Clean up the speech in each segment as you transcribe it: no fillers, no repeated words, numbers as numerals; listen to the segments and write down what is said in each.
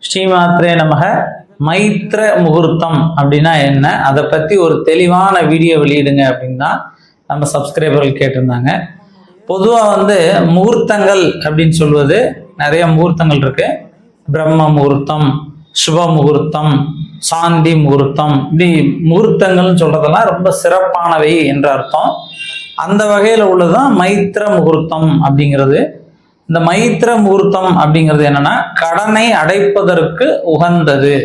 ஸ்ரீமாத்ரே நமக. மைத்ர முகூர்த்தம் அப்படின்னா என்ன, அதை பற்றி ஒரு தெளிவான வீடியோ வெளியிடுங்க அப்படின்னா நம்ம சப்ஸ்கிரைபர்கள் கேட்டிருந்தாங்க. பொதுவாக முகூர்த்தங்கள் அப்படின்னு சொல்வது நிறைய முகூர்த்தங்கள் இருக்கு. பிரம்ம முகூர்த்தம், சுப முகூர்த்தம், சாந்தி முகூர்த்தம், இப்படி முகூர்த்தங்கள்னு சொல்றதெல்லாம் ரொம்ப சிறப்பானவை என்ற அர்த்தம். அந்த வகையில் உள்ளதுதான் மைத்ர முகூர்த்தம் அப்படிங்கிறது. இந்த மைத்ர முகூர்த்தம் அப்படிங்கிறது என்னன்னா, கடனை அடைப்பதற்கு உகந்தது.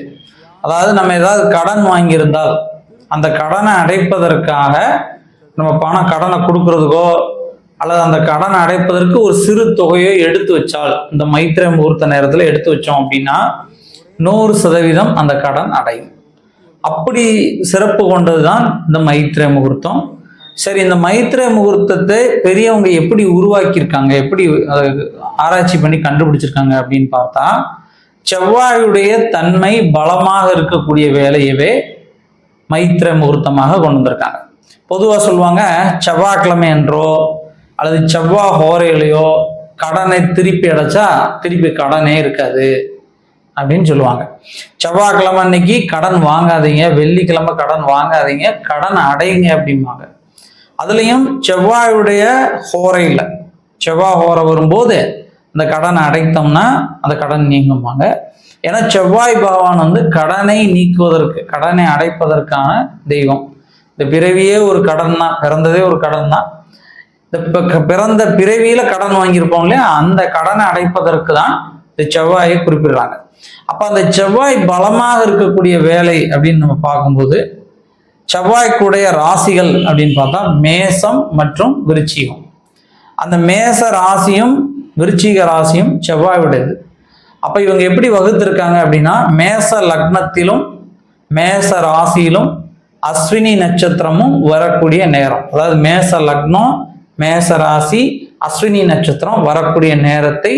அதாவது நம்ம ஏதாவது கடன் வாங்கியிருந்தால் அந்த கடனை அடைப்பதற்காக நம்ம கடனை கொடுக்கறதுக்கோ அல்லது அந்த கடனை அடைப்பதற்கு ஒரு சிறு தொகையோ எடுத்து வச்சால், இந்த மைத்ர முகூர்த்த நேரத்தில் எடுத்து வச்சோம் அப்படின்னா 100% அந்த கடன் அடையும். அப்படி சிறப்பு கொண்டதுதான் இந்த மைத்ர முகூர்த்தம். சரி, இந்த மைத்ர முகூர்த்தத்தை பெரியவங்க எப்படி உருவாக்கியிருக்காங்க, எப்படி ஆராய்ச்சி பண்ணி கண்டுபிடிச்சிருக்காங்க அப்படின்னு பார்த்தா, செவ்வாயுடைய தன்மை பலமாக இருக்கக்கூடிய வேலையவே மைத்ர முகூர்த்தமாக கொண்டு வந்திருக்காங்க. பொதுவாக சொல்லுவாங்க, செவ்வாய்க்கிழமை என்றோ அல்லது செவ்வாய் ஹோரையிலையோ கடனை திருப்பி அடைச்சா திருப்பி கடனே இருக்காது அப்படின்னு சொல்லுவாங்க. செவ்வாய்க்கிழமை அன்னைக்கு கடன் வாங்காதீங்க, வெள்ளிக்கிழமை கடன் வாங்காதீங்க, கடன் அடையுங்க அப்படிம்பாங்க. அதுலேயும் செவ்வாயுடைய ஹோரையில் செவ்வாய் ஹோரை வரும்போது இந்த கடனை அடைத்தோம்னா அந்த கடன் நீங்குமாங்க. ஏன்னா செவ்வாய் பகவான் கடனை நீக்குவதற்கு, கடனை அடைப்பதற்கான தெய்வம். இந்த பிறவியே ஒரு கடன் தான், பிறந்ததே ஒரு கடன் தான். இந்த பிறந்த பிறவியில கடன் வாங்கியிருப்போம் இல்லையா, அந்த கடனை அடைப்பதற்கு தான் இந்த செவ்வாயை குறிப்பிடுறாங்க. அப்ப அந்த செவ்வாய் பலமாக இருக்கக்கூடிய வேலை அப்படின்னு நம்ம பார்க்கும்போது, செவ்வாய்க்குடைய ராசிகள் அப்படின்னு பார்த்தா மேசம் மற்றும் விருச்சிகம். அந்த மேச ராசியும் விருச்சிக ராசியும் செவ்வாயுடையது. அப்ப இவங்க எப்படி வகுத்திருக்காங்க அப்படின்னா, மேச லக்னத்திலும் மேச ராசியிலும் அஸ்வினி நட்சத்திரமும் வரக்கூடிய நேரம், அதாவது மேச லக்னம், மேச ராசி, அஸ்வினி நட்சத்திரம் வரக்கூடிய நேரத்தை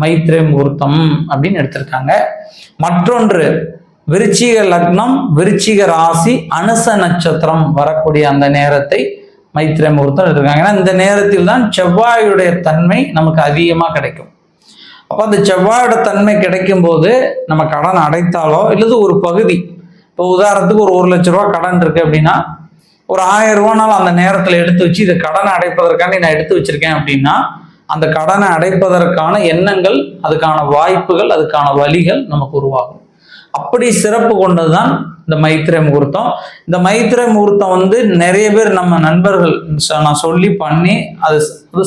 மைத்ர முகூர்த்தம் அப்படின்னு எடுத்திருக்காங்க. மற்றொன்று விருச்சிக லக்னம், விருச்சிக ராசி, அனுச நட்சத்திரம் வரக்கூடிய அந்த நேரத்தை மைத்ர முகூர்த்தம் எடுத்திருக்காங்க. ஏன்னா இந்த நேரத்தில் தான் செவ்வாயுடைய தன்மை நமக்கு அதிகமாக கிடைக்கும். அப்போ அந்த செவ்வாயோட தன்மை கிடைக்கும் போது நம்ம கடன் அடைத்தாலோ இல்லது ஒரு பகுதி, இப்போ உதாரணத்துக்கு ஒரு 1 லட்ச ரூபா கடன் இருக்கு அப்படின்னா, ஒரு 1000 ரூபானாலும் அந்த நேரத்தில் எடுத்து வச்சு இதை கடனை அடைப்பதற்காண்டி நான் எடுத்து வச்சிருக்கேன் அப்படின்னா, அந்த கடனை அடைப்பதற்கான எண்ணங்கள், அதுக்கான வாய்ப்புகள், அதுக்கான வழிகள் நமக்கு உருவாகும். அப்படி சிறப்பு கொண்டதுதான் இந்த மைத்ர முகூர்த்தம். இந்த மைத்ர முகூர்த்தம் நிறைய பேர் நம்ம நண்பர்கள் நான் சொல்லி பண்ணி அது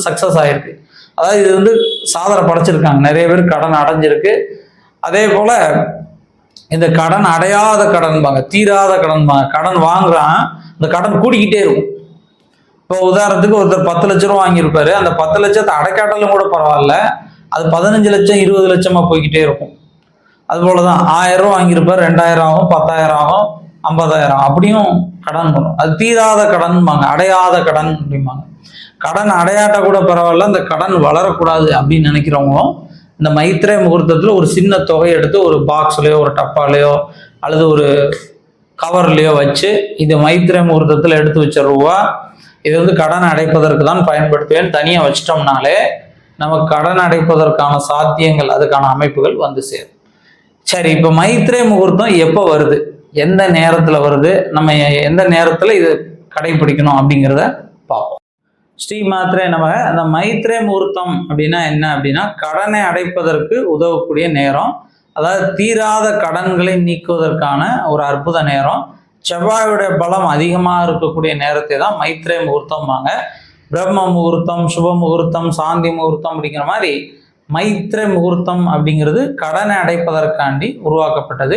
சக்சஸ் ஆயிருக்கு. அதாவது இது சாதனை படைச்சிருக்காங்க, நிறைய பேர் கடன் அடைஞ்சிருக்கு. அதே போல இந்த கடன் அடையாத கடன்பாங்க, தீராத கடன்பாங்க. கடன் வாங்குறான், இந்த கடன் கூடிக்கிட்டே இருக்கும். இப்போ உதாரணத்துக்கு ஒருத்தர் 10 லட்ச ரூபா வாங்கியிருப்பாரு, அந்த 10 லட்சத்தை அடைக்காட்டாலும் கூட பரவாயில்ல, அது 15 லட்சம் 20 லட்சமா போய்கிட்டே இருக்கும். அது போலதான் 1000 ரூபா வாங்கியிருப்பாரு, 2000 ஆகும், 10,000 ஆகும், 50,000 அப்படியும் கடன் வரும். அது தீராத கடன்பாங்க, அடையாத கடன் அப்படிம்பாங்க. கடன் அடையாட்ட கூட பரவாயில்ல, அந்த கடன் வளரக்கூடாது அப்படின்னு நினைக்கிறவங்களும் இந்த மைத்ர முகூர்த்தத்தில் ஒரு சின்ன தொகை எடுத்து ஒரு பாக்ஸ்லையோ ஒரு டப்பாலையோ அல்லது ஒரு கவர்லையோ வச்சு, இது மைத்ர முகூர்த்தத்தில் எடுத்து வச்ச ரூபா, இது கடன் அடைப்பதற்கு தான் பயன்படுத்துவேன் தனியாக வச்சிட்டோம்னாலே நமக்கு கடன் அடைப்பதற்கான சாத்தியங்கள், அதுக்கான அமைப்புகள் சேரும். சரி, இப்போ மைத்ர முகூர்த்தம் எப்போ வருது, எந்த நேரத்தில் வருது, நம்ம எந்த நேரத்தில் இது கடைபிடிக்கணும் அப்படிங்கிறத பார்ப்போம். ஸ்ரீமாத்ரே நமக. அந்த மைத்ர முகூர்த்தம் அப்படின்னா என்ன அப்படின்னா, கடனை அடைப்பதற்கு உதவக்கூடிய நேரம், அதாவது தீராத கடன்களை நீக்குவதற்கான ஒரு அற்புத நேரம். செவ்வாயுடைய பலம் அதிகமாக இருக்கக்கூடிய நேரத்தை தான் மைத்ர முகூர்த்தம்பாங்க. பிரம்ம முகூர்த்தம், சுப முகூர்த்தம், சாந்தி முகூர்த்தம் அப்படிங்கிற மாதிரி மைத்ர முகூர்த்தம் அப்படிங்கிறது கடனை அடைப்பதற்காண்டி உருவாக்கப்பட்டது.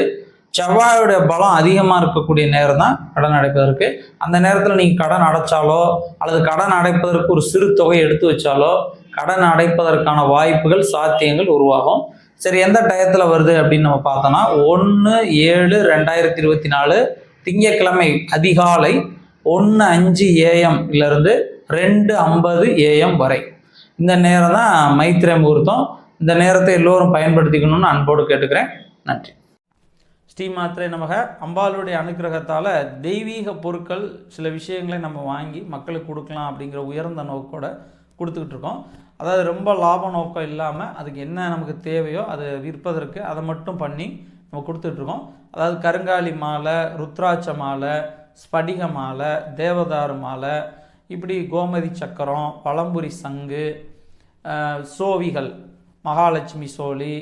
செவ்வாயுடைய பலம் அதிகமாக இருக்கக்கூடிய நேரம் தான் கடன் அடைப்பதற்கு. அந்த நேரத்தில் நீங்கள் கடன் அடைச்சாலோ அல்லது கடன் அடைப்பதற்கு ஒரு சிறு தொகை எடுத்து வச்சாலோ கடன் அடைப்பதற்கான வாய்ப்புகள், சாத்தியங்கள் உருவாகும். சரி, எந்த டயத்தில் வருது அப்படின்னு நம்ம பார்த்தோம்னா, 1/7/2024 திங்கட்கிழமை அதிகாலை 1:05 AM இருந்து 2:50 AM வரை இந்த நேரம் தான் மைத்ர முகூர்த்தம். இந்த நேரத்தை எல்லோரும் பயன்படுத்திக்கணும்னு அன்போடு கேட்டுக்கிறேன். நன்றி. ஸ்ரீமாத்ரே நமக. அம்பாளுடைய அனுக்கிரகத்தால் தெய்வீக பொருட்கள், சில விஷயங்களை நம்ம வாங்கி மக்களுக்கு கொடுக்கலாம் அப்படிங்கிற உயர்ந்த நோக்கோட கொடுத்துக்கிட்டு இருக்கோம். அதாவது ரொம்ப லாப நோக்கம் இல்லாமல் அதுக்கு என்ன நமக்கு தேவையோ அதை விற்பதற்கு அதை மட்டும் பண்ணி நம்ம கொடுத்துட்ருக்கோம். அதாவது கருங்காலி மாலை, ருத்ராட்ச மாலை, ஸ்படிக மாலை, தேவதாரு மாலை, இப்படி கோமதி சக்கரம், பழம்புரி சங்கு, சோவிகள், மகாலட்சுமி சோழி,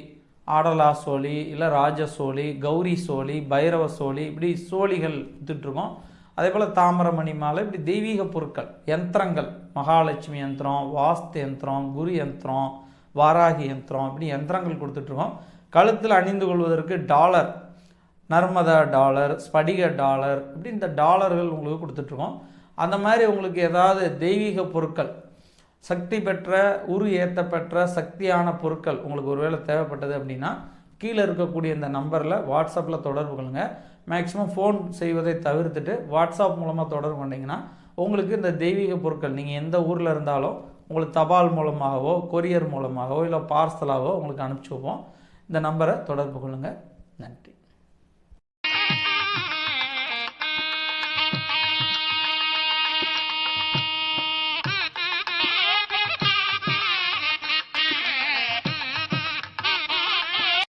ஆடலா சோழி, இல்லை ராஜ சோழி, கௌரி சோழி, பைரவ சோழி, இப்படி சோழிகள் விற்றுட்ருக்கோம். அதே போல் தாமிரமணி மாலை, இப்படி தெய்வீக பொருட்கள், யந்திரங்கள், மகாலட்சுமி யந்திரம், வாஸ்து யந்திரம், குரு யந்திரம், வாராகி யந்திரம், இப்படி யந்திரங்கள் கொடுத்துட்ருக்கோம். கழுத்தில் அணிந்து கொள்வதற்கு டாலர், நர்மதா டாலர், ஸ்படிக டாலர், இப்படி இந்த டாலர்கள் உங்களுக்கு கொடுத்துட்ருக்கோம். அந்த மாதிரி உங்களுக்கு ஏதாவது தெய்வீக பொருட்கள், சக்தி பெற்ற, உரு ஏற்றப்பெற்ற சக்தியான பொருட்கள் உங்களுக்கு ஒருவேளை தேவைப்பட்டது அப்படின்னா கீழே இருக்கக்கூடிய இந்த நம்பரில் வாட்ஸ்அப்பில் தொடர்பு கொள்ளுங்கள். மேக்ஸிமம் ஃபோன் செய்வதை தவிர்த்துட்டு வாட்ஸ்அப் மூலமாக தொடர்பு கொண்டீங்கன்னா உங்களுக்கு இந்த தெய்வீக பொருட்கள் நீங்கள் எந்த ஊரில் இருந்தாலும் உங்களுக்கு தபால் மூலமாகவோ, கொரியர் மூலமாகவோ, இல்லை பார்சலாகவோ உங்களுக்கு அனுப்பிச்சி வைப்போம். இந்த நம்பரை தொடர்பு கொள்ளுங்கள். நன்றி.